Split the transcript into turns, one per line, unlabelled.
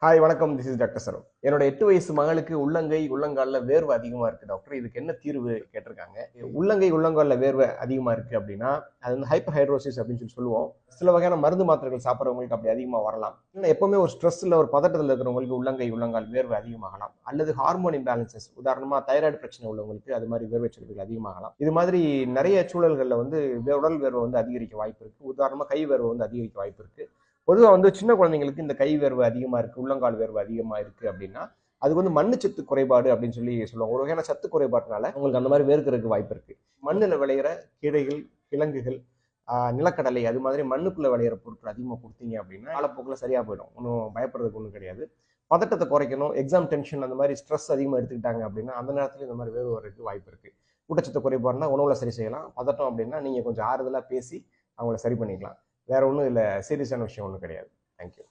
Hi வணக்கம். This is doctor Sarav. என்னோட 8 வயசு மகளுக்கு உள்ளங்கை உள்ளங்கால்ல வேர்வை அதிகமா இருக்கு டாக்டர். இதுக்கு என்ன தீர்வு கேட்டிருக்காங்க. உள்ளங்கை உள்ளங்கால்ல வேர்வை அதிகமா இருக்கு அப்படின்னா அது வந்து ஹைப்பர் ஹைட்ரோசிஸ் அப்படின்னு சொல்லுவோம். சில வகையான மருந்து மாத்திரைகள் சாப்பிட்றவங்களுக்கு அப்படி அதிகமா வரலாம். இல்லை எப்பவுமே ஒரு ஸ்ட்ரெஸ்ல ஒரு பதட்டத்தில் இருக்கிறவங்களுக்கு உள்ளங்கை உள்ளங்கால் வேர்வை அதிகமாகலாம். அல்லது ஹார்மோன் இம்பேலன்சஸ் உதாரணமா தைராய்டு பிரச்சனை உள்ளவங்களுக்கு அது மாதிரி வேர்வை சுரப்பிகள் அதிகமாகலாம். இது மாதிரி நிறைய சூழல்களில் வந்து உடல் வேர்வை வந்து அதிகரிக்க வாய்ப்பு இருக்கு. உதாரணமா கை வேர்வை வந்து அதிகரிக்க வாய்ப்பு இருக்கு. பொதுவா வந்து சின்ன குழந்தைங்களுக்கு இந்த கை வேர்வை அதிகமா இருக்கு, உள்ளங்கால் வேர்வை அதிகமா இருக்கு அப்படின்னா அதுக்கு வந்து மண்ணுச்சத்து குறைபாடு அப்படின்னு சொல்லுவாங்க. ஒரு வகையான சத்து குறைபாட்டினால உங்களுக்கு அந்த மாதிரி வேர்க்கிறதுக்கு வாய்ப்பு இருக்கு. மண்ணில் விளையிற கீரைகள், கிழங்குகள், நிலக்கடலை அது மாதிரி மண்ணுக்குள்ள விளையிற பொருட்கள் அதிகமாக கொடுத்தீங்க அப்படின்னா காலப்போக்கில் சரியா போயிடும். ஒன்றும் பயப்படுறதுக்கு ஒன்றும் கிடையாது. பதட்டத்தை குறைக்கணும், எக்ஸாம் டென்ஷன் அந்த மாதிரி ஸ்ட்ரெஸ் அதிகமாக எடுத்துக்கிட்டாங்க அப்படின்னா அந்த நேரத்துல இந்த மாதிரி வேர்வை வர்றதுக்கு வாய்ப்பு இருக்கு. ஊட்டச்சத்து குறைபாடுனா உணவுல சரி செய்யலாம். பதட்டம் அப்படின்னா நீங்க கொஞ்சம் ஆறுதலா பேசி அவங்கள சரி பண்ணிக்கலாம். வேற ஒன்றும் இல்லை, சீரியஸான விஷயம் ஒன்றும் கிடையாது. தேங்க்யூ.